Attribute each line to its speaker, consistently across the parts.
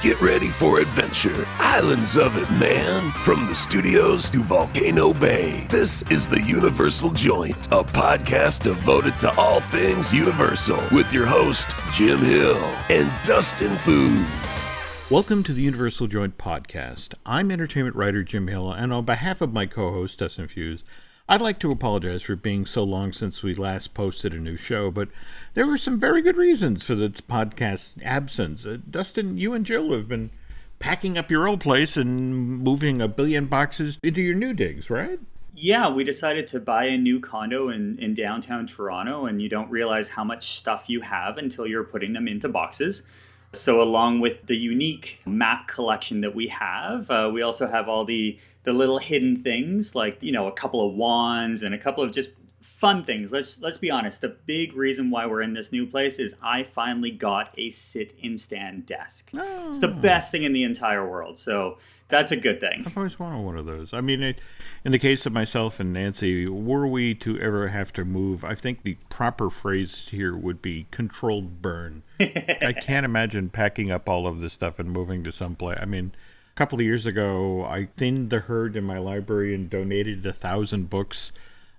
Speaker 1: Get ready for adventure. Islands of it, man. From the studios to Volcano Bay, this is the Universal Joint, a podcast devoted to all things Universal, with your host, Jim Hill and Dustin Fuhs.
Speaker 2: Welcome to the Universal Joint podcast. I'm entertainment writer Jim Hill, and on behalf of my co-host, Dustin Fuhs, I'd like to apologize for being so long since we last posted a new show, but there were some very good reasons for the podcast's absence. Dustin, you and Jill have been packing up your old place and moving 1 billion boxes into your new digs, right?
Speaker 3: Yeah, we decided to buy a new condo in downtown Toronto, and you don't realize how much stuff you have until you're putting them into boxes. So along with the unique map collection that we have, we also have all the little hidden things like, a couple of wands and a couple of just fun things. Let's be honest. The big reason why we're in this new place is I finally got a sit-in stand desk. Oh. It's the best thing in the entire world. So that's a good thing.
Speaker 2: I've always wanted one of those. I mean, in the case of myself and Nancy, were we to ever have to move, I think the proper phrase here would be controlled burn. I can't imagine packing up all of this stuff and moving to some place. I mean, a couple of years ago, I thinned the herd in my library and donated 1,000 books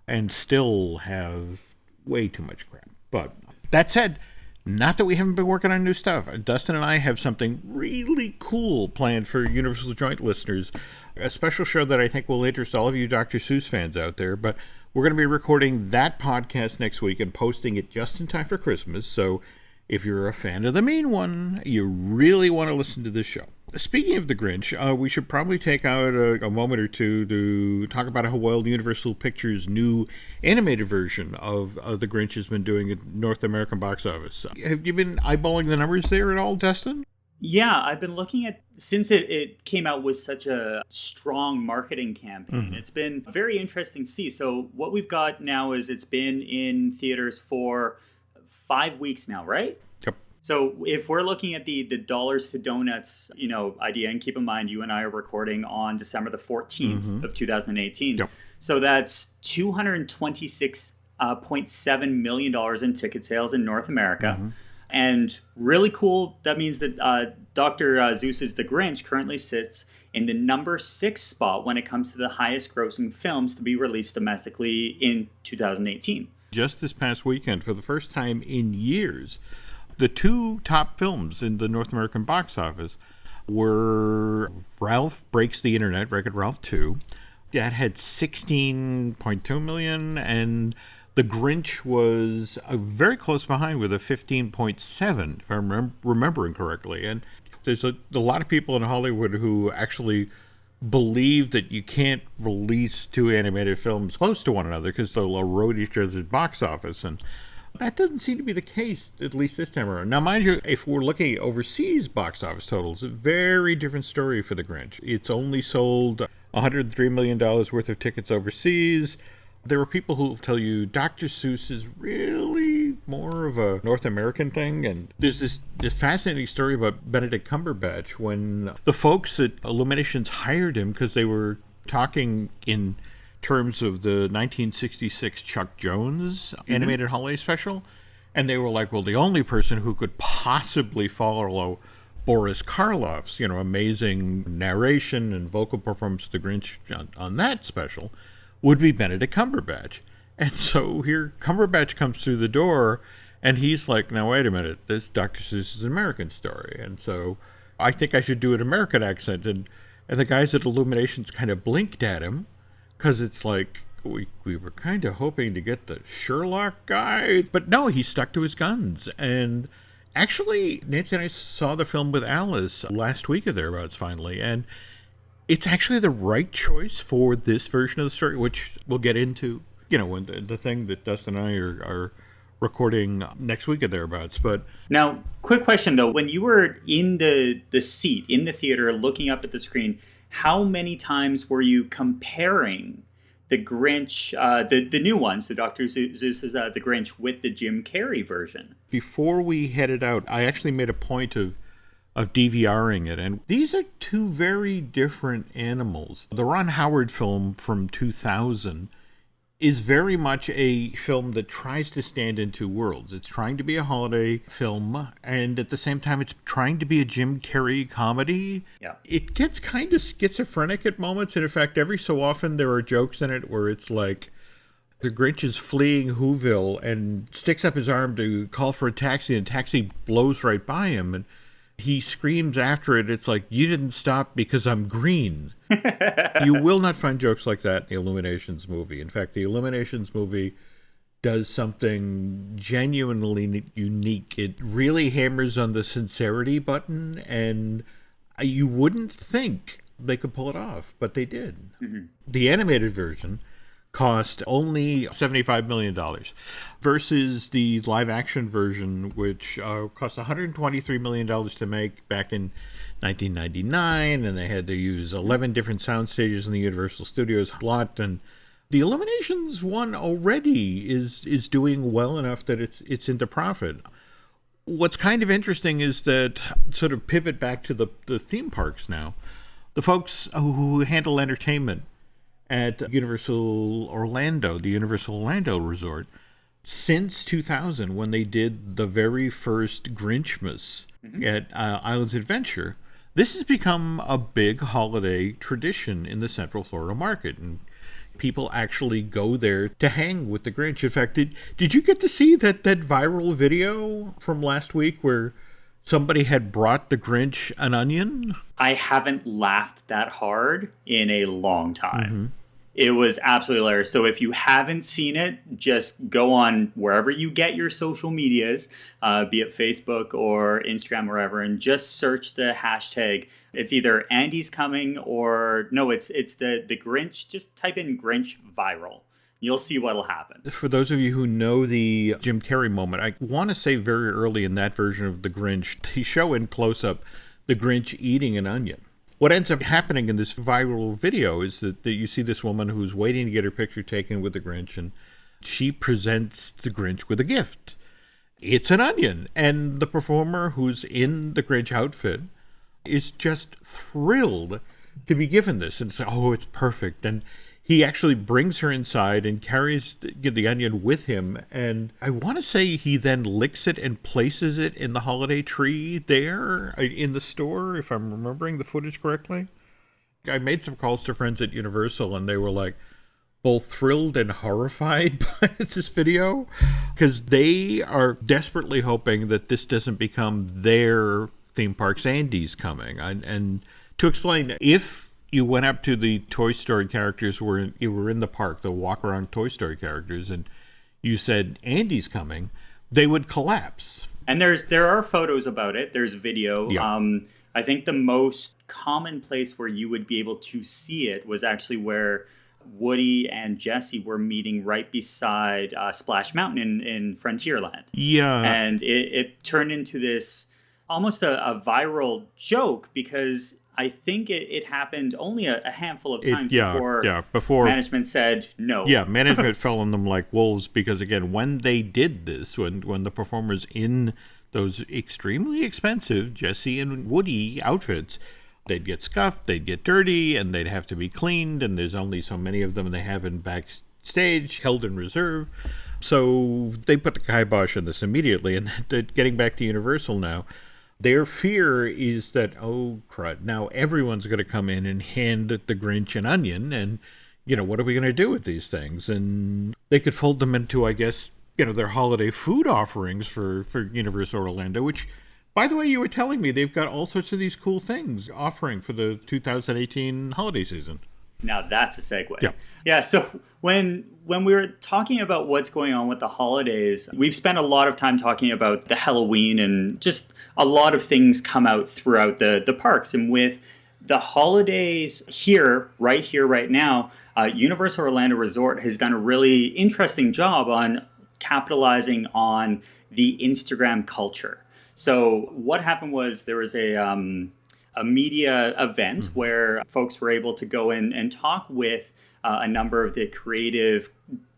Speaker 2: and still have way too much crap. But that said, not that we haven't been working on new stuff. Dustin and I have something really cool planned for Universal Joint listeners. A special show that I think will interest all of you Dr. Seuss fans out there. But we're going to be recording that podcast next week and posting it just in time for Christmas. So if you're a fan of the mean one, you really want to listen to this show. Speaking of the Grinch, we should probably take out a moment or two to talk about how well Universal Pictures' new animated version of the Grinch has been doing at North American box office. Have you been eyeballing the numbers there at all, Dustin?
Speaker 3: Yeah, I've been looking at, since it came out with such a strong marketing campaign, It's been very interesting to see. So what we've got now is it's been in theaters for 5 weeks now, right?
Speaker 2: Yep.
Speaker 3: So if we're looking at the dollars to donuts, idea, and keep in mind you and I are recording on December the 14th of 2018.
Speaker 2: Yep.
Speaker 3: So that's $226.7 million in ticket sales in North America. And really cool, that means that Dr. Seuss's The Grinch currently sits in the number 6 spot when it comes to the highest grossing films to be released domestically in 2018.
Speaker 2: Just this past weekend, for the first time in years, the 2 top films in the North American box office were Ralph Breaks the Internet, Wreck-It Ralph 2. That had 16.2 million, and The Grinch was very close behind with a 15.7, if I'm remembering correctly. And there's a lot of people in Hollywood who actually believe that you can't release 2 animated films close to one another because they'll erode each other's box office. And that doesn't seem to be the case, at least this time around. Now, mind you, if we're looking at overseas box office totals, a very different story for The Grinch. It's only sold $103 million worth of tickets overseas. There are people who tell you Dr. Seuss is really more of a North American thing. And there's this fascinating story about Benedict Cumberbatch when the folks at Illumination hired him because they were talking in terms of the 1966 Chuck Jones animated holiday special. And they were like, well, the only person who could possibly follow Boris Karloff's, amazing narration and vocal performance of the Grinch on that special would be Benedict Cumberbatch. And so here Cumberbatch comes through the door and he's like, now wait a minute, this Dr. Seuss is an American story. And so I think I should do an American accent. And the guys at Illuminations kind of blinked at him because it's like, we were kind of hoping to get the Sherlock guy. But no, he stuck to his guns. And actually, Nancy and I saw the film with Alice last week or thereabouts finally. And it's actually the right choice for this version of the story, which we'll get into, when the thing that Dustin and I are recording next week or thereabouts. But
Speaker 3: now, quick question though, when you were in the seat, in the theater, looking up at the screen, how many times were you comparing the Grinch, the new ones, the Dr. Seuss's The Grinch with the Jim Carrey version?
Speaker 2: Before we headed out, I actually made a point of DVRing it. And these are 2 very different animals. The Ron Howard film from 2000 is very much a film that tries to stand in two worlds. It's trying to be a holiday film, and at the same time, it's trying to be a Jim Carrey comedy.
Speaker 3: Yeah.
Speaker 2: It gets kind of schizophrenic at moments, and in fact, every so often there are jokes in it where it's like the Grinch is fleeing Whoville and sticks up his arm to call for a taxi, and a taxi blows right by him, and he screams after it. It's like, you didn't stop because I'm green. You will not find jokes like that in the Illuminations movie. In fact, the Illuminations movie does something genuinely unique. It really hammers on the sincerity button, and you wouldn't think they could pull it off, but they did. Mm-hmm. The animated version cost only $75 million versus the live-action version, which cost $123 million to make back in 1999, and they had to use 11 different sound stages in the Universal Studios lot. And the Illuminations one already is doing well enough that it's into profit. What's kind of interesting is that, sort of pivot back to the theme parks now, the folks who handle entertainment at Universal Orlando, the Universal Orlando Resort, since 2000, when they did the very first Grinchmas at Islands Adventure, this has become a big holiday tradition in the Central Florida market, and people actually go there to hang with the Grinch. In fact, did you get to see that viral video from last week where somebody had brought the Grinch an onion?
Speaker 3: I haven't laughed that hard in a long time. Mm-hmm. It was absolutely hilarious. So if you haven't seen it, just go on wherever you get your social medias, be it Facebook or Instagram, wherever, and just search the hashtag. It's either Andy's coming or no, it's the Grinch. Just type in Grinch viral. You'll see what'll happen.
Speaker 2: For those of you who know the Jim Carrey moment, I want to say very early in that version of the Grinch, they show in close-up the Grinch eating an onion. What ends up happening in this viral video is that you see this woman who's waiting to get her picture taken with the Grinch, and she presents the Grinch with a gift. It's an onion. And the performer who's in the Grinch outfit is just thrilled to be given this and say, oh, it's perfect. And he actually brings her inside and carries the onion with him. And I want to say he then licks it and places it in the holiday tree there in the store, if I'm remembering the footage correctly. I made some calls to friends at Universal, and they were like both thrilled and horrified by this video, because they are desperately hoping that this doesn't become their theme park's Andy's coming. And to explain, if you went up to the Toy Story characters you were in the park, the walk-around Toy Story characters, and you said, Andy's coming, they would collapse.
Speaker 3: And there are photos about it. There's video. Yeah. I think the most common place where you would be able to see it was actually where Woody and Jesse were meeting right beside Splash Mountain in Frontierland.
Speaker 2: Yeah.
Speaker 3: And it turned into this almost a viral joke, because I think it happened only a handful of times before management said no.
Speaker 2: Yeah, management fell on them like wolves, because, again, when they did this, when the performers in those extremely expensive Jesse and Woody outfits, they'd get scuffed, they'd get dirty, and they'd have to be cleaned, and there's only so many of them, and they have in backstage, held in reserve. So they put the kibosh on this immediately, and getting back to Universal now, their fear is that, oh, crud, now everyone's going to come in and hand the Grinch an onion, and, what are we going to do with these things? And they could fold them into, I guess, their holiday food offerings for Universal Orlando, which, by the way, you were telling me they've got all sorts of these cool things offering for the 2018 holiday season.
Speaker 3: Now that's a segue.
Speaker 2: Yeah.
Speaker 3: Yeah, so when we were talking about what's going on with the holidays, we've spent a lot of time talking about the Halloween, and just a lot of things come out throughout the parks. And with the holidays right now, Universal Orlando Resort has done a really interesting job on capitalizing on the Instagram culture. So what happened was there was a media event where folks were able to go in and talk with a number of the creative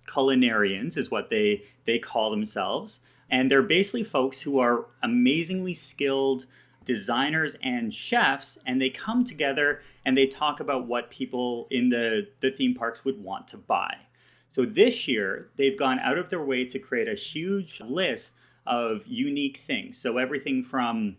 Speaker 3: culinarians, is what they call themselves. And they're basically folks who are amazingly skilled designers and chefs, and they come together and they talk about what people in the theme parks would want to buy. So this year, they've gone out of their way to create a huge list of unique things. So everything from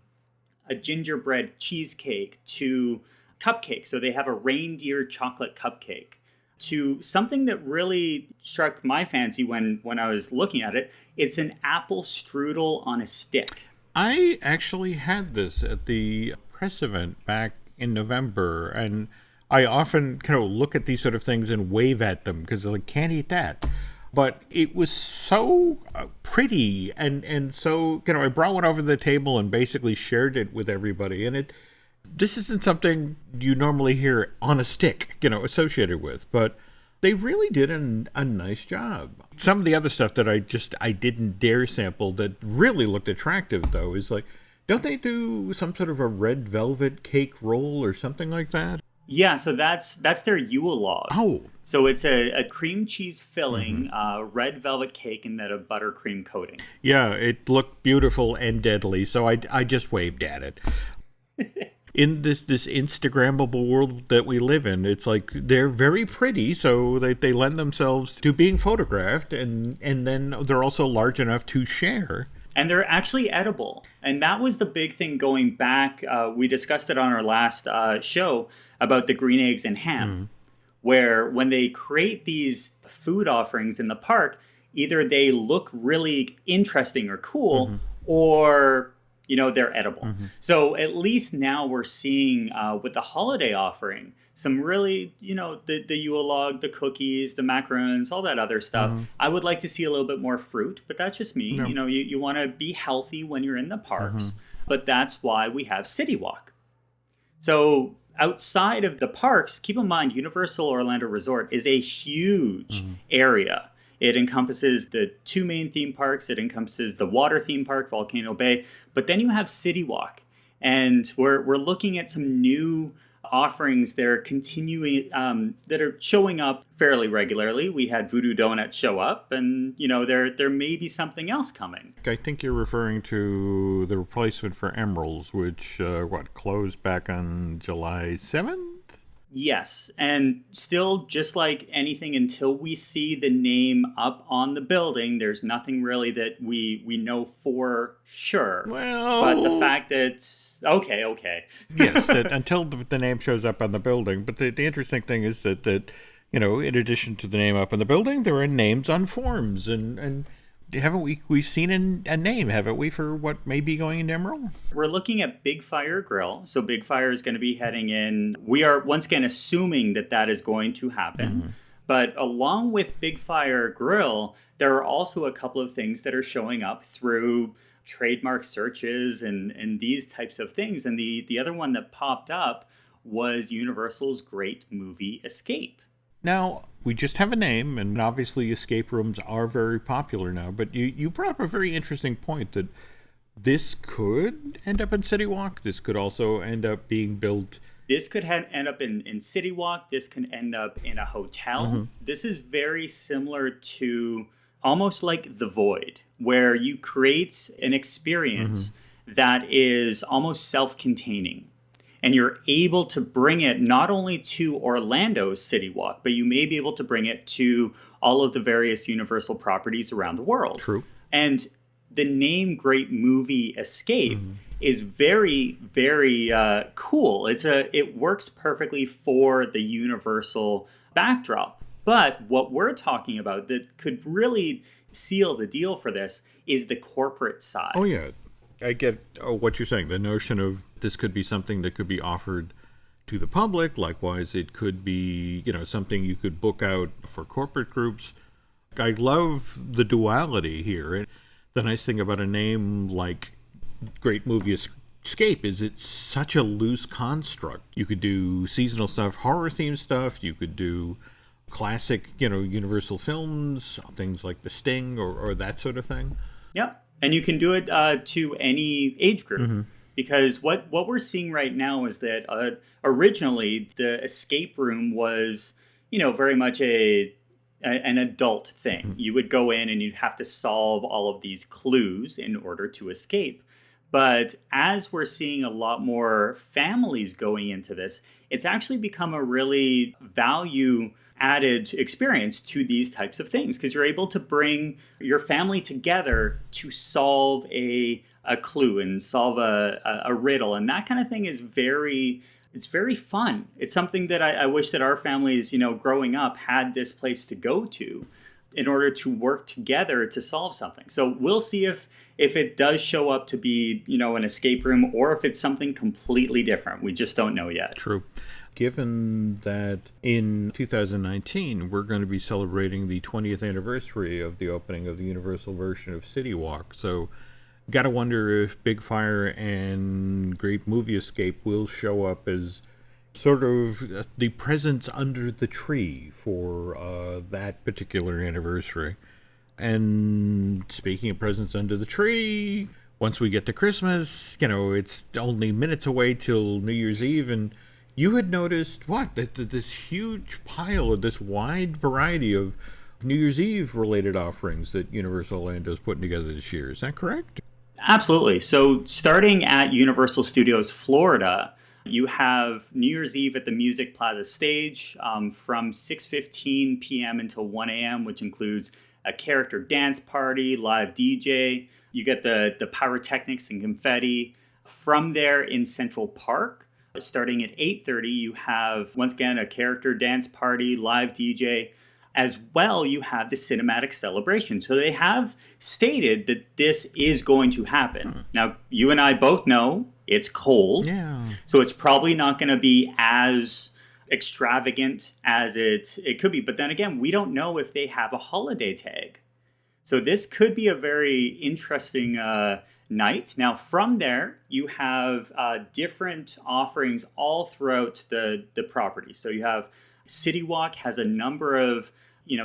Speaker 3: a gingerbread cheesecake to cupcake. So they have a reindeer chocolate cupcake to something that really struck my fancy when I was looking at it. It's an apple strudel on a stick.
Speaker 2: I actually had this at the press event back in November, and I often kind of look at these sort of things and wave at them because I can't eat that. But it was so pretty, and so, I brought one over to the table and basically shared it with everybody. And this isn't something you normally hear on a stick, associated with, but they really did a nice job. Some of the other stuff that I didn't dare sample that really looked attractive, though, is like, don't they do some sort of a red velvet cake roll or something like that?
Speaker 3: Yeah, so that's their Yule log.
Speaker 2: Oh.
Speaker 3: So it's a cream cheese filling, red velvet cake, and then a buttercream coating.
Speaker 2: Yeah, it looked beautiful and deadly, so I just waved at it. In this Instagrammable world that we live in, it's like they're very pretty, so they lend themselves to being photographed, and then they're also large enough to share.
Speaker 3: And they're actually edible. And that was the big thing going back. We discussed it on our last show about the green eggs and ham, where when they create these food offerings in the park, either they look really interesting or cool, or they're edible. So at least now we're seeing with the holiday offering some really, the Yule log, the cookies, the macarons, all that other stuff. I would like to see a little bit more fruit, but that's just me.
Speaker 2: No.
Speaker 3: You want to be healthy when you're in the parks, but that's why we have CityWalk. So outside of the parks, keep in mind, Universal Orlando Resort is a huge area. It encompasses the two main theme parks. It encompasses the water theme park, Volcano Bay. But then you have CityWalk. And we're looking at some new offerings that are continuing, that are showing up fairly regularly. We had Voodoo Donuts show up, and there may be something else coming.
Speaker 2: I think you're referring to the replacement for Emeralds, which closed back on July 7th?
Speaker 3: Yes, and still, just like anything, until we see the name up on the building, there's nothing really that we know for sure.
Speaker 2: Well,
Speaker 3: but the fact that okay.
Speaker 2: Yes, until the name shows up on the building. But the interesting thing is that in addition to the name up on the building, there are names on forms, and haven't we've seen a name, haven't we, for what may be going into Emerald?
Speaker 3: We're looking at Big Fire Grill. So Big Fire is going to be heading in. We are once again assuming that is going to happen. But along with Big Fire Grill, there are also a couple of things that are showing up through trademark searches and these types of things. And the other one that popped up was Universal's great movie Escape.
Speaker 2: Now, we just have a name, and obviously escape rooms are very popular now, but you brought up a very interesting point that this could end up in CityWalk. This could also end up being built.
Speaker 3: This could end up in CityWalk. This can end up in a hotel. This is very similar to almost like The Void, where you create an experience that is almost self-containing. And you're able to bring it not only to Orlando's CityWalk, but you may be able to bring it to all of the various Universal properties around the world.
Speaker 2: True.
Speaker 3: And the name Great Movie Escape is very, very cool. It works perfectly for the Universal backdrop. But what we're talking about that could really seal the deal for this is the corporate side.
Speaker 2: Oh, yeah. I get what you're saying. The notion of this could be something that could be offered to the public. Likewise, it could be, something you could book out for corporate groups. I love the duality here. And the nice thing about a name like Great Movie Escape is it's such a loose construct. You could do seasonal stuff, horror-themed stuff. You could do classic, Universal films, things like The Sting or that sort of thing.
Speaker 3: Yep. And you can do it to any age group. Because what we're seeing right now is that originally the escape room was, very much an adult thing. You would go in and you'd have to solve all of these clues in order to escape. But as we're seeing a lot more families going into this, it's actually become a really value added experience to these types of things, because you're able to bring your family together to solve a clue and solve a riddle. And that kind of thing is it's very fun. It's something that I wish that our families, growing up had this place to go to in order to work together to solve something. So we'll see if it does show up to be, an escape room, or if it's something completely different. We just don't know yet.
Speaker 2: True. Given that in 2019, we're going to be celebrating the 20th anniversary of the opening of the Universal version of CityWalk. So got to wonder if Big Fire and Great Movie Escape will show up as sort of the presents under the tree for that particular anniversary. And speaking of presents under the tree, once we get to Christmas, it's only minutes away till New Year's Eve, and you had noticed that this huge pile of this wide variety of New Year's Eve related offerings that Universal Orlando is putting together this year. Is that correct?
Speaker 3: Absolutely. So starting at Universal Studios Florida, you have New Year's Eve at the Music Plaza stage from 6:15 p.m. until 1 a.m., which includes a character dance party, live DJ. You get the pyrotechnics and confetti. From there in Central Park, starting at 8:30, you have, once again, a character dance party, live DJ. As well, you have the cinematic celebration. So they have stated that this is going to happen. Now, you and I both know it's cold.
Speaker 2: Yeah.
Speaker 3: So it's probably not going to be as extravagant as it could be. But then again, we don't know if they have a holiday tag. So this could be a very interesting night. Now, from there, you have different offerings all throughout the property. So you have CityWalk has a number of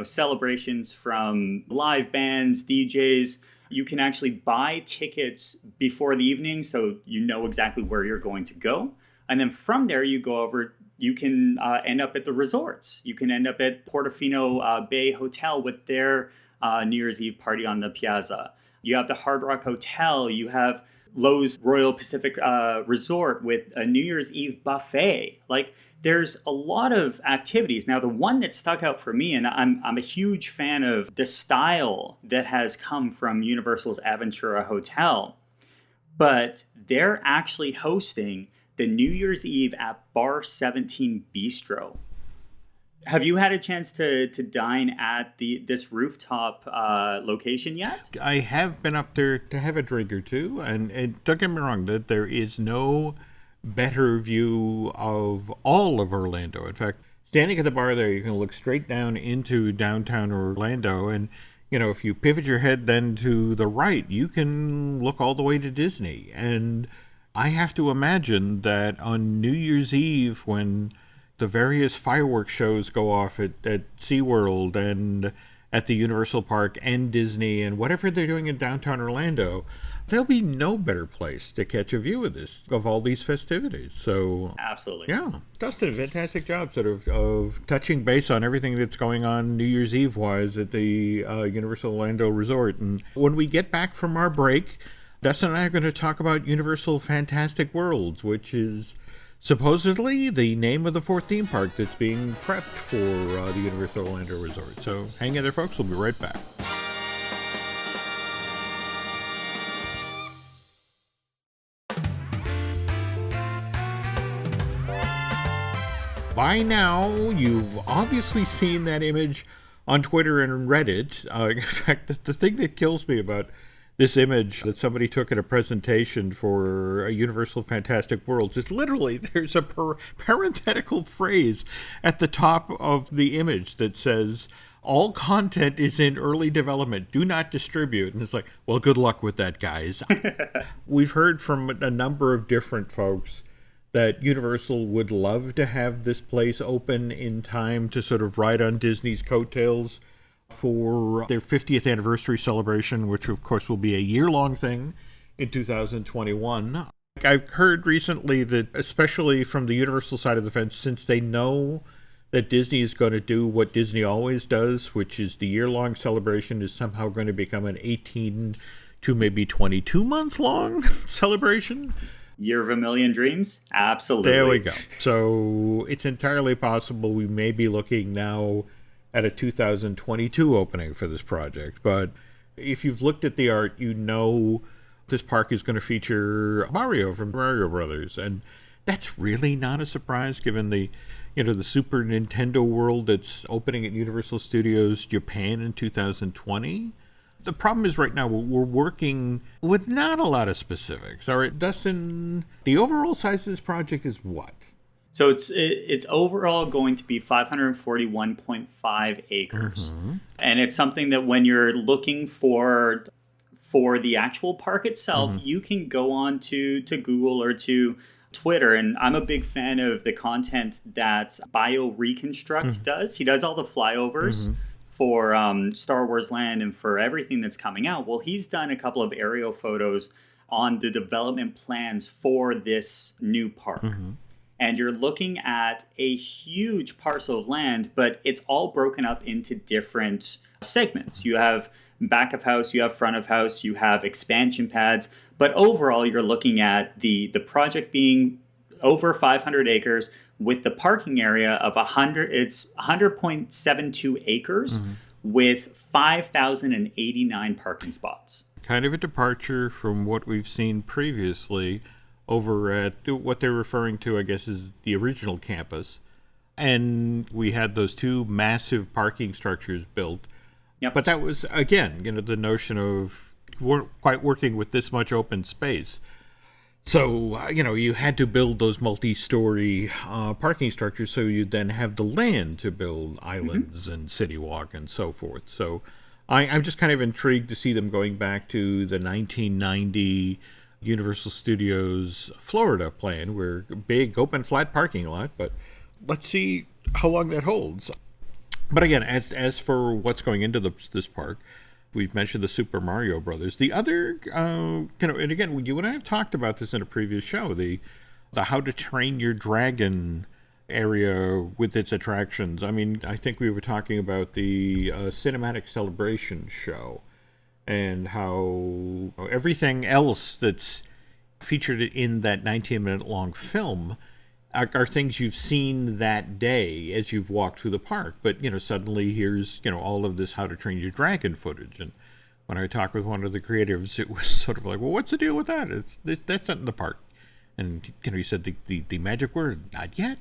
Speaker 3: celebrations from live bands, DJs. You can actually buy tickets before the evening, so you know exactly where you're going to go. And then from there, you can end up at the resorts. You can end up at Portofino Bay Hotel with their New Year's Eve party on the piazza. You have the Hard Rock Hotel. You have Lowe's Royal Pacific Resort with a New Year's Eve buffet. There's a lot of activities. Now, the one that stuck out for me, and I'm a huge fan of the style that has come from Universal's Aventura Hotel, but they're actually hosting the New Year's Eve at Bar 17 Bistro. Have you had a chance to dine at this rooftop location yet?
Speaker 2: I have been up there to have a drink or two, and don't get me wrong, that there is no better view of all of Orlando. In fact, standing at the bar there, you can look straight down into downtown Orlando, and if you pivot your head then to the right, you can look all the way to Disney. And I have to imagine that on New Year's Eve, when the various fireworks shows go off at SeaWorld and at the Universal Park and Disney and whatever they're doing in downtown Orlando, there'll be no better place to catch a view of all these festivities. So
Speaker 3: absolutely.
Speaker 2: Yeah. Dustin, fantastic job of touching base on everything that's going on New Year's Eve wise at the Universal Orlando Resort. And when we get back from our break, Dustin and I are going to talk about Universal Fantastic Worlds, which is supposedly the name of the fourth theme park that's being prepped for the Universal Orlando Resort. So hang in there, folks. We'll be right back. By now, you've obviously seen that image on Twitter and Reddit. In fact, the thing that kills me about this image that somebody took at a presentation for a Universal Fantastic Worlds is literally there's a parenthetical phrase at the top of the image that says, "All content is in early development. Do not distribute." And it's like, well, good luck with that, guys. We've heard from a number of different folks that Universal would love to have this place open in time to sort of ride on Disney's coattails for their 50th anniversary celebration, which of course will be a year-long thing in 2021. I've heard recently that, especially from the Universal side of the fence, since they know that Disney is going to do what Disney always does, which is the year-long celebration is somehow going to become an 18 to maybe 22-month long celebration.
Speaker 3: Year of a Million Dreams? Absolutely.
Speaker 2: There we go. So it's entirely possible we may be looking now at a 2022 opening for this project. But if you've looked at the art, you know this park is going to feature Mario from Mario Brothers. And that's really not a surprise given the Super Nintendo World that's opening at Universal Studios Japan in 2020. The problem is right now we're working with not a lot of specifics. All right, Dustin, the overall size of this project is what?
Speaker 3: So it's overall going to be 541.5 acres. Mm-hmm. And it's something that when you're looking for the actual park itself, mm-hmm. you can go on to Google or to Twitter. And I'm a big fan of the content that Bio Reconstruct mm-hmm. does. He does all the flyovers mm-hmm. for Star Wars Land and for everything that's coming out. Well, he's done a couple of aerial photos on the development plans for this new park. Mm-hmm. And you're looking at a huge parcel of land, but it's all broken up into different segments. You have back of house, you have front of house, you have expansion pads. But overall, you're looking at the project being over 500 acres with the parking area of 100.72 acres mm-hmm. with 5,089 parking spots.
Speaker 2: Kind of a departure from what we've seen previously over at what they're referring to, I guess, is the original campus. And we had those two massive parking structures built. Yep. But that was, again, the notion of weren't quite working with this much open space. So, you had to build those multi-story parking structures so you'd then have the land to build islands mm-hmm. and CityWalk and so forth. So I'm just kind of intrigued to see them going back to the 1990 Universal Studios Florida plan, where big open flat parking lot, but let's see how long that holds. But again, as for what's going into this park, we've mentioned the Super Mario Brothers. The other, and again, you and I have talked about this in a previous show, the How to Train Your Dragon area with its attractions. I mean, I think we were talking about the Cinematic Celebration show, and how everything else that's featured in that 19-minute long film are things you've seen that day as you've walked through the park. But, suddenly here's, all of this How to Train Your Dragon footage. And when I talked with one of the creatives, it was sort of like, well, what's the deal with that? That's not in the park. And, he said the magic word, not yet.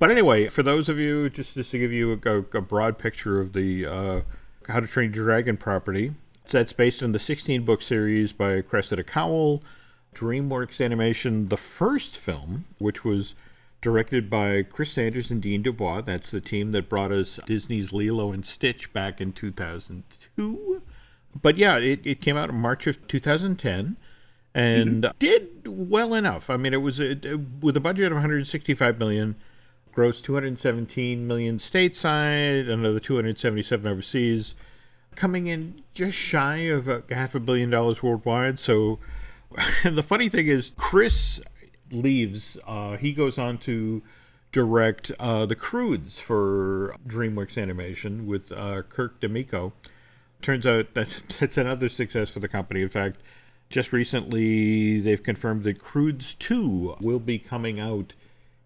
Speaker 2: But anyway, for those of you, just to give you a broad picture of the How to Train Your Dragon property, that's based on the 16-book series by Cressida Cowell, DreamWorks Animation, the first film, which was directed by Chris Sanders and Dean Dubois. That's the team that brought us Disney's Lilo and Stitch back in 2002. But yeah, it came out in March of 2010 and mm-hmm. did well enough. I mean, it was with a budget of $165 million, grossed $217 million stateside, another $277 overseas, coming in just shy of $500 million worldwide. So the funny thing is, Chris leaves. He goes on to direct The Croods for DreamWorks Animation with Kirk D'Amico. Turns out that's another success for the company. In fact, just recently they've confirmed that Croods 2 will be coming out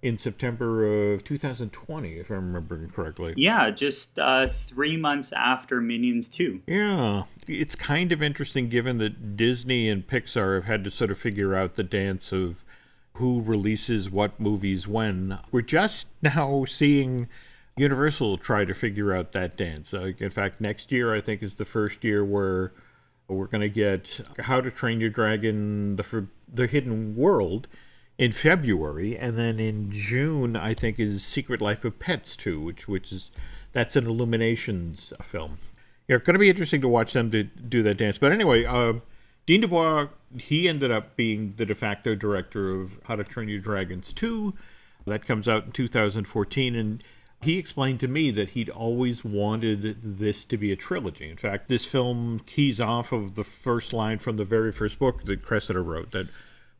Speaker 2: in September of 2020, if I'm remembering correctly.
Speaker 3: Yeah, just 3 months after Minions 2.
Speaker 2: Yeah, it's kind of interesting given that Disney and Pixar have had to sort of figure out the dance of who releases what movies when. We're just now seeing Universal try to figure out that dance. In fact, next year, I think, is the first year where we're going to get How to Train Your Dragon, the Hidden World, in February, and then in June, I think, is Secret Life of Pets 2, that's an Illuminations film. It's going to be interesting to watch them to do that dance. But anyway, Dean Dubois, he ended up being the de facto director of How to Train Your Dragons 2. That comes out in 2014, and he explained to me that he'd always wanted this to be a trilogy. In fact, this film keys off of the first line from the very first book that Cressida wrote, that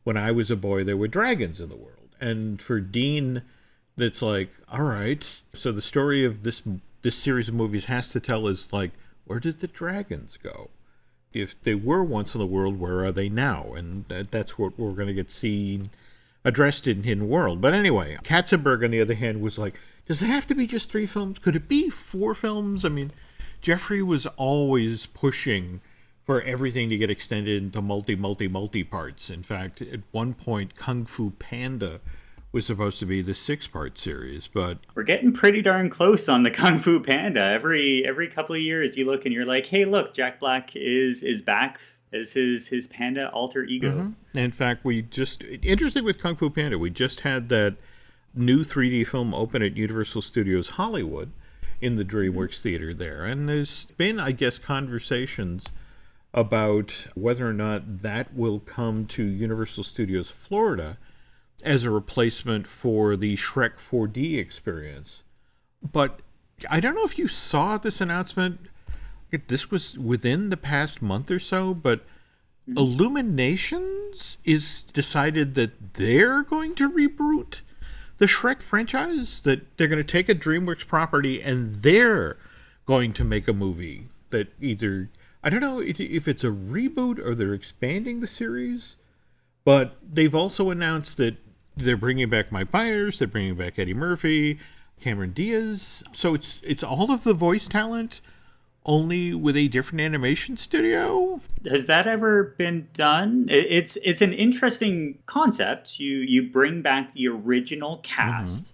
Speaker 2: when I was a boy, there were dragons in the world. And for Dean, it's like, all right, so the story of this series of movies has to tell is like, where did the dragons go? if they were once in the world, where are they now? And that's what we're going to get seen addressed in Hidden World. But anyway, Katzenberg, on the other hand, was like, does it have to be just 3 films? Could it be 4 films? I mean, Jeffrey was always pushing for everything to get extended into multi parts. In fact, at one point, Kung Fu Panda was supposed to be the 6-part series, but
Speaker 3: we're getting pretty darn close on the Kung Fu Panda. Every couple of years you look and you're like, hey, look, Jack Black is back as his panda alter ego.
Speaker 2: Mm-hmm. In fact, interesting with Kung Fu Panda, we just had that new 3D film open at Universal Studios Hollywood in the DreamWorks Theater there. And there's been, I guess, conversations about whether or not that will come to Universal Studios Florida as a replacement for the Shrek 4D experience. But I don't know if you saw this announcement. This was within the past month or so, but Illuminations is decided that they're going to reboot the Shrek franchise, that they're going to take a DreamWorks property and they're going to make a movie that either, I don't know if it's a reboot or they're expanding the series, but they've also announced that they're bringing back Mike Myers, they're bringing back Eddie Murphy, Cameron Diaz. So it's all of the voice talent, only with a different animation studio.
Speaker 3: Has that ever been done? It's an interesting concept. You bring back the original cast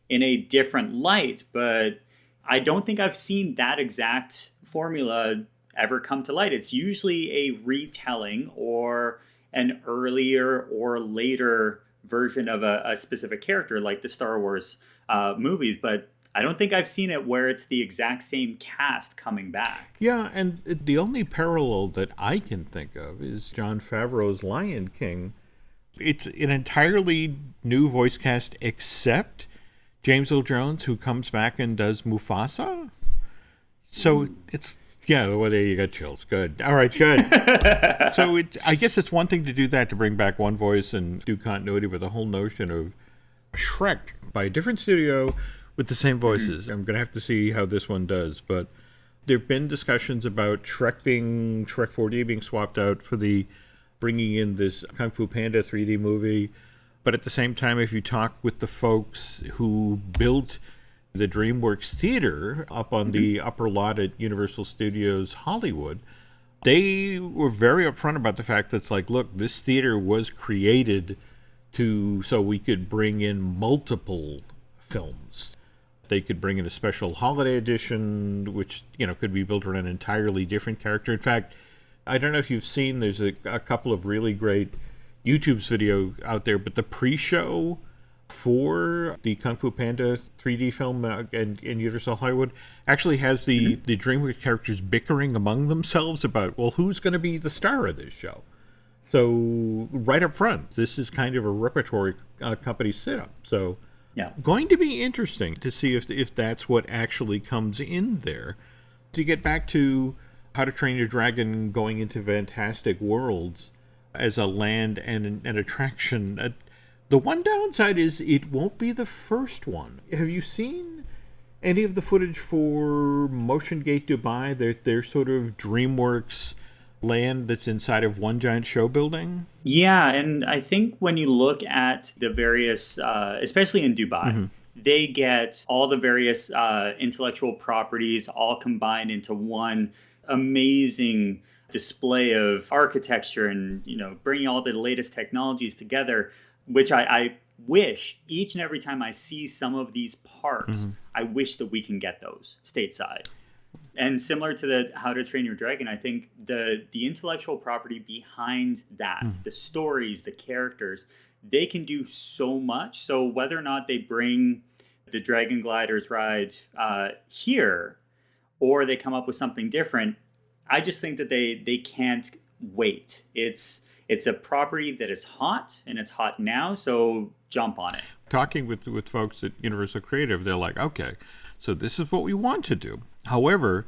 Speaker 3: in a different light, but I don't think I've seen that exact formula ever come to light. It's usually a retelling or an earlier or later version of a specific character, like the Star Wars movies, but I don't think I've seen it where it's the exact same cast coming back.
Speaker 2: Yeah, and the only parallel that I can think of is Jon Favreau's Lion King. It's an entirely new voice cast except James Earl Jones, who comes back and does Mufasa. So it's, yeah, well, there you got chills. Good. All right, good. So I guess it's one thing to do that, to bring back one voice and do continuity, but the whole notion of Shrek by a different studio with the same voices. I'm going to have to see how this one does, but there have been discussions about Shrek 4D being swapped out for the bringing in this Kung Fu Panda 3D movie. But at the same time, if you talk with the folks who built the DreamWorks Theater up on the upper lot at Universal Studios Hollywood, they were very upfront about the fact that it's like, look, this theater was created so we could bring in multiple films. They could bring in a special holiday edition, which, could be built around an entirely different character. In fact, I don't know if you've seen, there's a couple of really great YouTube's video out there, but the pre-show for the Kung Fu Panda 3D film in Universal Hollywood actually has the DreamWorks characters bickering among themselves about, well, who's going to be the star of this show? So right up front, this is kind of a repertory company setup. So
Speaker 3: yeah,
Speaker 2: going to be interesting to see if that's what actually comes in there. To get back to How to Train Your Dragon going into Fantastic Worlds as a land and an attraction, the one downside is it won't be the first one. Have you seen any of the footage for Motion Gate Dubai? Their sort of DreamWorks land that's inside of one giant show building?
Speaker 3: Yeah, and I think when you look at the various, especially in Dubai, they get all the various intellectual properties all combined into one amazing display of architecture and, bringing all the latest technologies together, which I wish each and every time I see some of these parks, I wish that we can get those stateside. And similar to the How to Train Your Dragon, I think the intellectual property behind that, the stories, the characters, they can do so much. So whether or not they bring the Dragon Gliders ride here, or they come up with something different, I just think that they can't wait. It's a property that is hot, and it's hot now, so jump on it.
Speaker 2: Talking with folks at Universal Creative, they're like, okay, so this is what we want to do. However,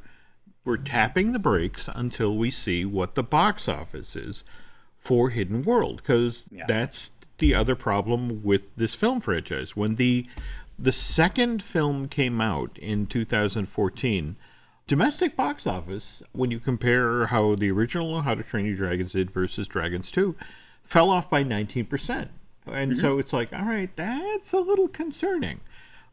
Speaker 2: we're tapping the brakes until we see what the box office is for Hidden World, because that's the other problem with this film franchise. When the second film came out in 2014, domestic box office, when you compare how the original How to Train Your Dragons did versus Dragons 2, fell off by 19%. And so it's like, all right, that's a little concerning.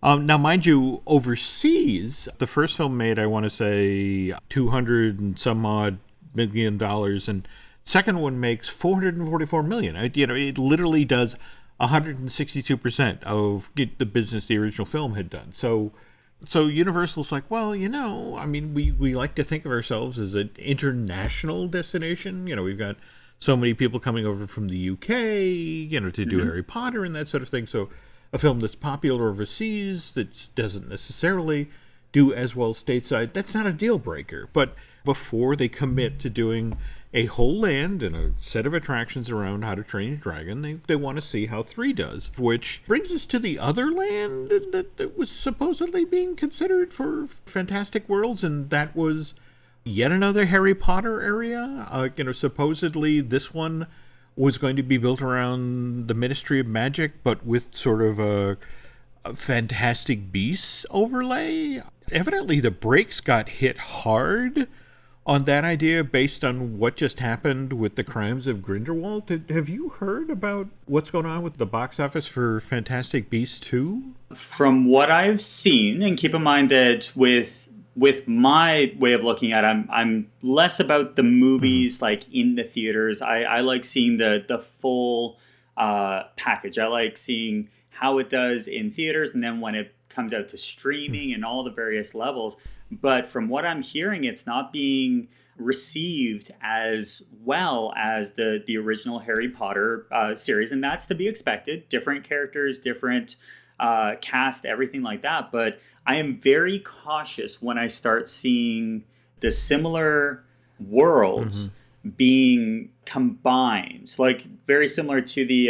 Speaker 2: Now, mind you, overseas, the first film made, I want to say, $200 and some odd million, and second one makes $444 million. It literally does 162% of the business the original film had done. So Universal's like, well, I mean, we like to think of ourselves as an international destination. We've got so many people coming over from the UK, to do Harry Potter and that sort of thing. So a film that's popular overseas that doesn't necessarily do as well stateside, that's not a deal breaker. But before they commit to doing a whole land and a set of attractions around How to Train Your Dragon, they want to see how 3 does. Which brings us to the other land that was supposedly being considered for Fantastic Worlds, and that was yet another Harry Potter area. Supposedly this one was going to be built around the Ministry of Magic, but with sort of a Fantastic Beasts overlay. Evidently the brakes got hit hard on that idea based on what just happened with the Crimes of Grindelwald. Have you heard about what's going on with the box office for Fantastic Beasts 2?
Speaker 3: From what I've seen, and keep in mind that with my way of looking at it, I'm less about the movies like in the theaters. I like seeing the full package. I like seeing how it does in theaters and then when it comes out to streaming and all the various levels. But from what I'm hearing, it's not being received as well as the original Harry Potter series. And that's to be expected. Different characters, different cast, everything like that. But I am very cautious when I start seeing the similar worlds being combined. Like very similar to the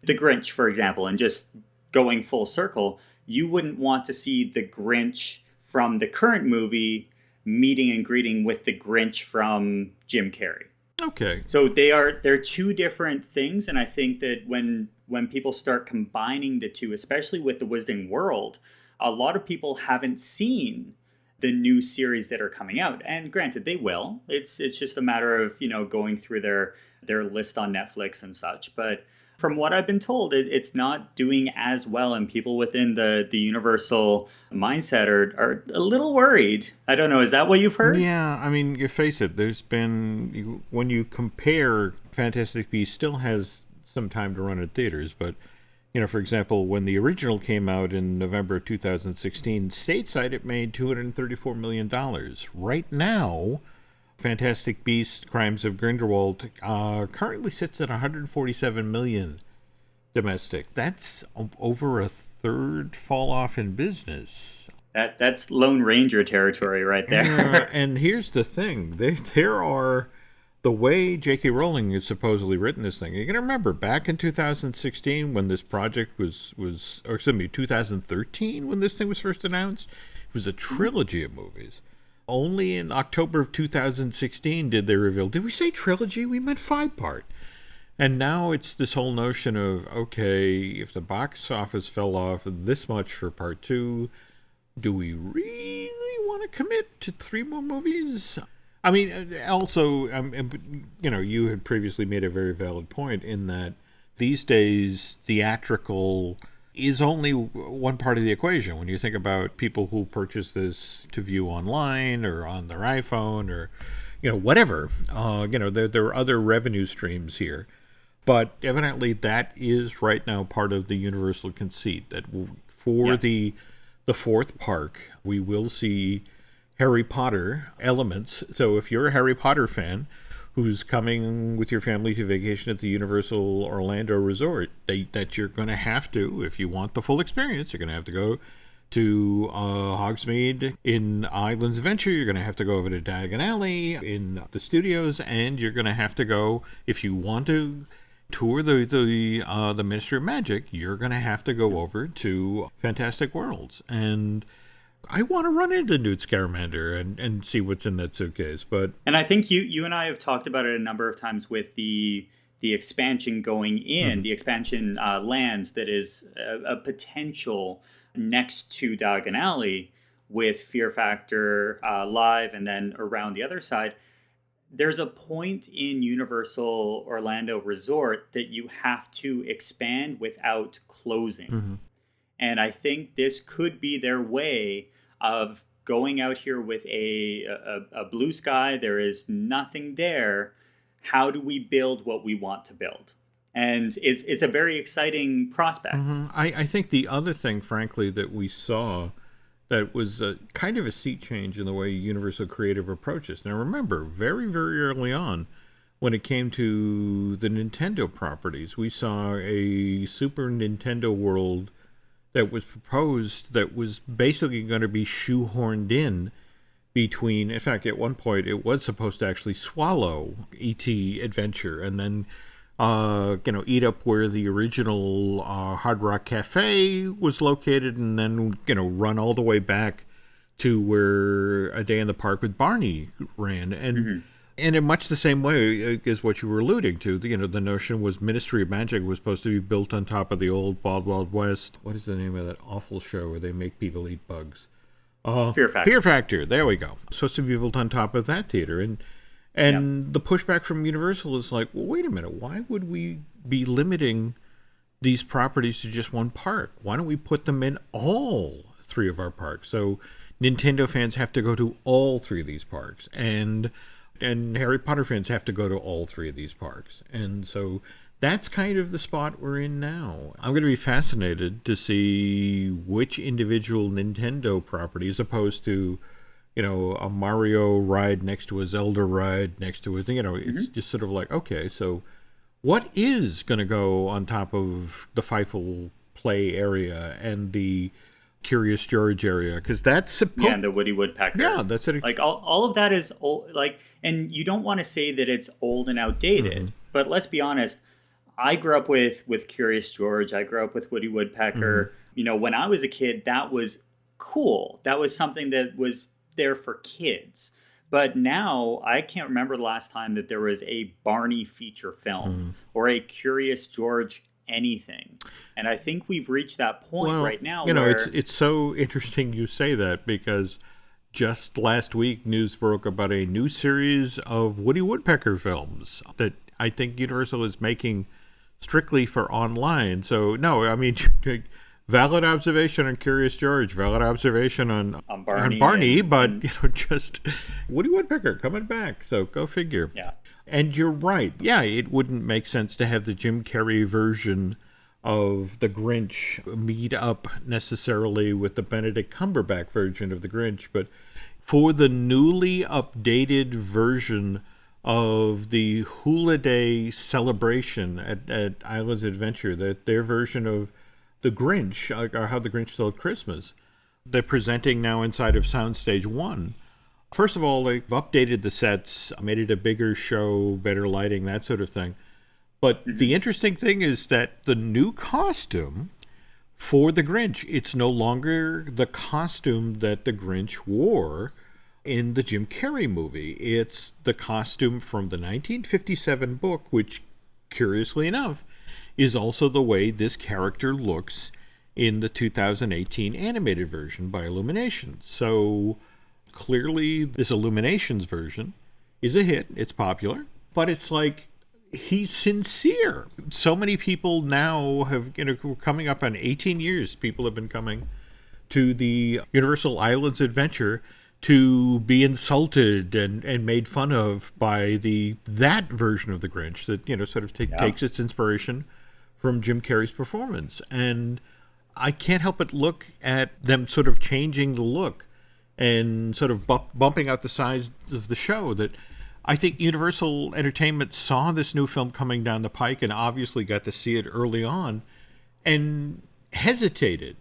Speaker 3: Grinch, for example, and just going full circle. You wouldn't want to see the Grinch from the current movie meeting and greeting with the Grinch from Jim Carrey.
Speaker 2: Okay.
Speaker 3: So they're two different things, and I think that when people start combining the two, especially with the Wizarding World, a lot of people haven't seen the new series that are coming out. And granted, they will. It's just a matter of, going through their list on Netflix and such. But from what I've been told, it's not doing as well, and people within the Universal mindset are a little worried. I don't know. Is that what you've heard?
Speaker 2: Yeah, I mean, you face it. There's been, when you compare, Fantastic Beasts still has some time to run in theaters, but, for example, when the original came out in November of 2016, stateside it made $234 million. Right now, Fantastic Beasts: Crimes of Grindelwald currently sits at $147 million domestic. That's over a third fall off in business.
Speaker 3: That's Lone Ranger territory right there.
Speaker 2: And here's the thing: there are, the way J.K. Rowling has supposedly written this thing. You can remember back in 2016 when this project was 2013 when this thing was first announced. It was a trilogy of movies. Only in October of 2016 did they reveal, did we say trilogy? We meant 5-part. And now it's this whole notion of, okay, if the box office fell off this much for part 2, do we really want to commit to 3 more movies? I mean, also, you had previously made a very valid point in that these days theatrical is only one part of the equation. When you think about people who purchase this to view online or on their iPhone or, whatever, there are other revenue streams here. But evidently that is right now part of the Universal conceit that for the 4th park, we will see Harry Potter elements. So if you're a Harry Potter fan who's coming with your family to vacation at the Universal Orlando Resort, that you're going to have to, if you want the full experience, you're going to have to go to Hogsmeade in Islands Adventure. You're going to have to go over to Diagon Alley in the studios, and you're going to have to go, if you want to tour the Ministry of Magic, you're going to have to go over to Fantastic Worlds. And I want to run into Newt Scamander and see what's in that suitcase. And
Speaker 3: I think you and I have talked about it a number of times with the expansion going in, the expansion lands that is a potential next to Diagon Alley. with Fear Factor Live and then around the other side, there's a point in Universal Orlando Resort that you have to expand without closing.
Speaker 2: Mm-hmm.
Speaker 3: And I think this could be their way of going out here with a blue sky. There is nothing there. How do we build what we want to build? And it's a very exciting prospect.
Speaker 2: Mm-hmm. I think the other thing, frankly, that we saw that was kind of a sea change in the way Universal Creative approaches. Now, remember, very, very early on, when it came to the Nintendo properties, we saw a Super Nintendo World that was proposed that was basically going to be shoehorned in fact, at one point, it was supposed to actually swallow E.T. Adventure and then eat up where the original Hard Rock Cafe was located, and then, run all the way back to where A Day in the Park with Barney ran. And and in much the same way as what you were alluding to, the notion was Ministry of Magic was supposed to be built on top of the old Wild Wild West. What is the name of that awful show where they make people eat bugs?
Speaker 3: Fear Factor.
Speaker 2: Fear Factor. There we go. Supposed to be built on top of that theater. And the pushback from Universal is like, well, wait a minute. Why would we be limiting these properties to just one park? Why don't we put them in all three of our parks? So Nintendo fans have to go to all three of these parks. And Harry Potter fans have to go to all three of these parks. And so that's kind of the spot we're in now. I'm going to be fascinated to see which individual Nintendo property, as opposed to, a Mario ride next to a Zelda ride next to a thing, it's just sort of like, okay, so what is going to go on top of the Fievel Play area and the Curious George area? Because that's
Speaker 3: and the Woody Woodpecker.
Speaker 2: Yeah, that's it.
Speaker 3: Like all of that is old, and you don't want to say that it's old and outdated, but let's be honest. I grew up with Curious George. I grew up with Woody Woodpecker. When I was a kid, that was cool. That was something that was there for kids. But now I can't remember the last time that there was a Barney feature film or a Curious George anything. And I think we've reached that point right now.
Speaker 2: It's so interesting you say that, because just last week news broke about a new series of Woody Woodpecker films that I think Universal is making strictly for online. So no, I mean, valid observation on Curious George, valid observation on Barney, but just Woody Woodpecker coming back. So go figure.
Speaker 3: Yeah.
Speaker 2: And you're right. Yeah, it wouldn't make sense to have the Jim Carrey version of the Grinch meet up necessarily with the Benedict Cumberbatch version of the Grinch, but for the newly updated version of the Hula Day celebration at Islands Adventure, that their version of the Grinch, or How the Grinch Stole Christmas, they're presenting now inside of Soundstage 1. First of all, they've updated the sets, made it a bigger show, better lighting, that sort of thing. But the interesting thing is that the new costume for the Grinch, it's no longer the costume that the Grinch wore in the Jim Carrey movie. It's the costume from the 1957 book, which, curiously enough, is also the way this character looks in the 2018 animated version by Illumination. So clearly this Illuminations version is a hit. It's popular, but it's like, he's sincere. So many people now have, coming up on 18 years, people have been coming to the Universal Islands Adventure to be insulted and made fun of by that version of the Grinch that, sort of takes its inspiration from Jim Carrey's performance. And I can't help but look at them sort of changing the look and sort of bumping out the size of the show, that I think Universal Entertainment saw this new film coming down the pike and obviously got to see it early on and hesitated.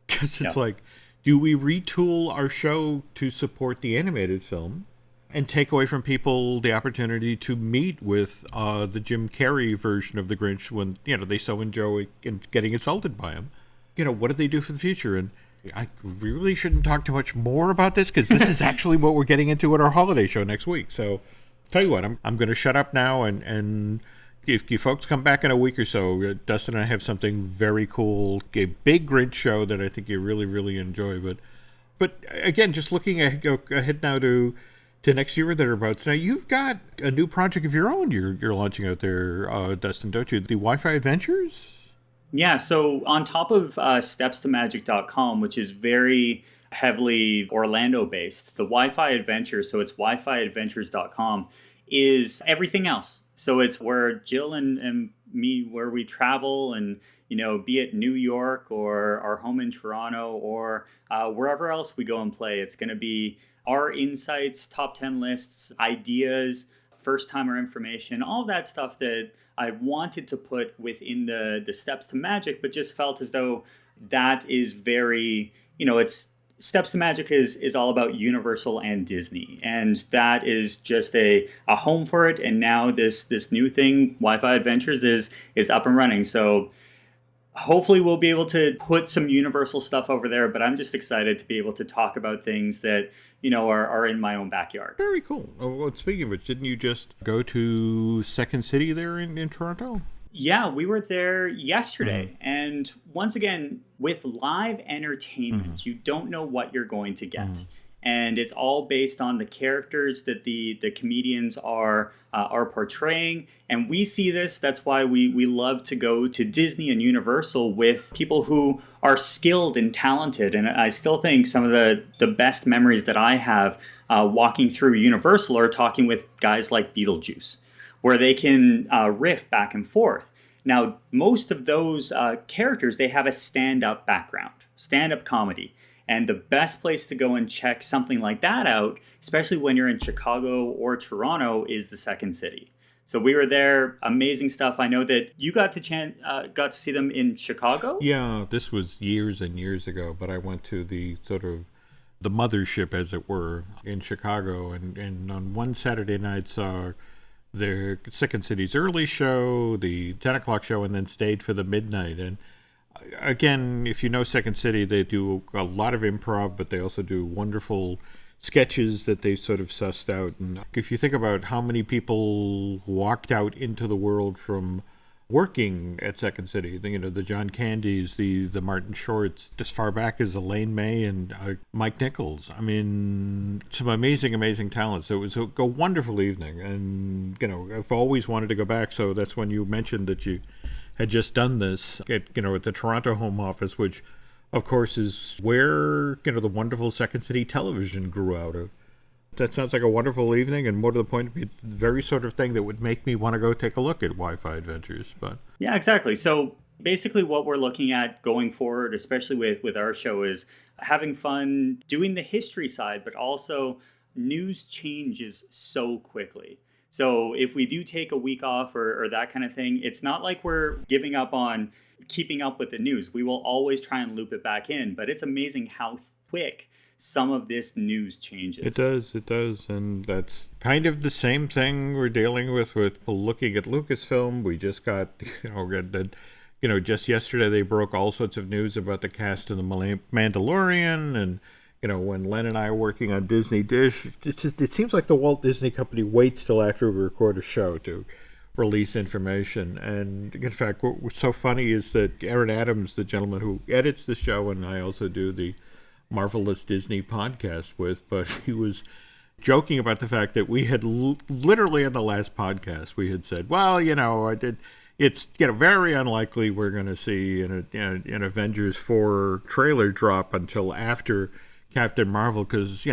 Speaker 2: Because it's like, do we retool our show to support the animated film and take away from people the opportunity to meet with the Jim Carrey version of the Grinch when, they so enjoy getting insulted by him? What do they do for the future? And I really shouldn't talk too much more about this, because this is actually what we're getting into at our holiday show next week. So tell you what, I'm going to shut up now, and if you folks come back in a week or so, Dustin and I have something very cool, a big Grinch show that I think you really, really enjoy. But But again, just looking ahead now to next year or thereabouts. Now, you've got a new project of your own you're launching out there, Dustin, don't you? The Wi-Fi Adventures?
Speaker 3: Yeah, so on top of stepstomagic.com, which is very heavily Orlando-based, the Wi-Fi Adventures, so it's wifiadventures.com, is everything else. So it's where Jill and me, where we travel and, be it New York or our home in Toronto or wherever else we go and play. It's going to be our insights, top 10 lists, ideas, first-timer information, all of that stuff that I wanted to put within the Steps to Magic, but just felt as though that is very, it's Steps to Magic is all about Universal and Disney, and that is just a home for it. And now this new thing, Wi-Fi Adventures, is up and running. So hopefully we'll be able to put some Universal stuff over there, but I'm just excited to be able to talk about things that, are in my own backyard.
Speaker 2: Very cool. Well, speaking of which, didn't you just go to Second City there in Toronto?
Speaker 3: Yeah, we were there yesterday. And once again, with live entertainment, you don't know what you're going to get. And it's all based on the characters that the comedians are portraying. And we see this. That's why we love to go to Disney and Universal with people who are skilled and talented. And I still think some of the best memories that I have walking through Universal are talking with guys like Beetlejuice, where they can riff back and forth. Now, most of those characters, they have a stand-up background, stand-up comedy. And the best place to go and check something like that out, especially when you're in Chicago or Toronto, is the Second City. So we were there, amazing stuff. I know that you got to see them in Chicago.
Speaker 2: Yeah, this was years and years ago, but I went to the sort of the mothership, as it were, in Chicago. And on one Saturday night saw the Second City's early show, the 10 o'clock show, and then stayed for the midnight. And again, if you know Second City, they do a lot of improv, but they also do wonderful sketches that they sort of sussed out. And if you think about how many people walked out into the world from working at Second City, the John Candys, the Martin Shorts, as far back as Elaine May and Mike Nichols. I mean, some amazing, amazing talent. So it was a wonderful evening. And, I've always wanted to go back. So that's when you mentioned that you had just done this at the Toronto home office, which of course is where the wonderful Second City television grew out of. That sounds like a wonderful evening, and more to the point, the very sort of thing that would make me want to go take a look at Wi-Fi Adventures. But
Speaker 3: yeah, exactly. So basically what we're looking at going forward, especially with our show, is having fun doing the history side, but also news changes so quickly. So if we do take a week off or that kind of thing, it's not like we're giving up on keeping up with the news. We will always try and loop it back in, but it's amazing how quick some of this news changes.
Speaker 2: It does. And that's kind of the same thing we're dealing with looking at Lucasfilm. We just got, just yesterday they broke all sorts of news about the cast of The Mandalorian. And when Len and I are working on Disney Dish, it seems like the Walt Disney Company waits till after we record a show to release information. And in fact, what's so funny is that Aaron Adams, the gentleman who edits the show, and I also do the Marvelous Disney podcast with, but he was joking about the fact that we had literally in the last podcast, we had said, well, it's very unlikely we're going to see an Avengers 4 trailer drop until after Captain Marvel, because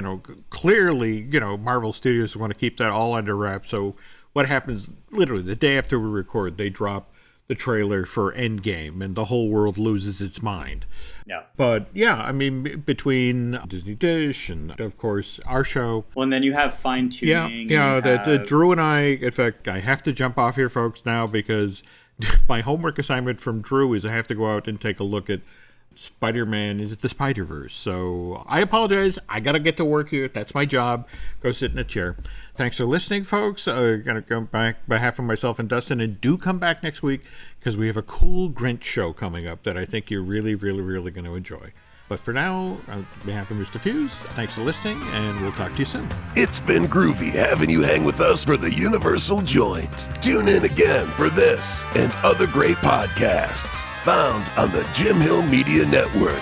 Speaker 2: clearly Marvel Studios want to keep that all under wraps. So what happens literally the day after we record, they drop the trailer for Endgame and the whole world loses its mind.
Speaker 3: Yeah.
Speaker 2: But yeah, I mean, between Disney Dish and of course our show.
Speaker 3: Well, and then you have fine tuning.
Speaker 2: Yeah. The Drew and I, in fact, I have to jump off here, folks, now, because my homework assignment from Drew is I have to go out and take a look at Spider-Man into the Spider-Verse. So I apologize. I got to get to work here. That's my job. Go sit in a chair. Thanks for listening, folks. Going to go back on behalf of myself and Dustin, and do come back next week because we have a cool Grinch show coming up that I think you're really, really, really going to enjoy. But for now, on behalf of Mr. Fuhs, thanks for listening, and we'll talk to you soon.
Speaker 1: It's been groovy having you hang with us for the Universal Joint. Tune in again for this and other great podcasts found on the Jim Hill Media Network.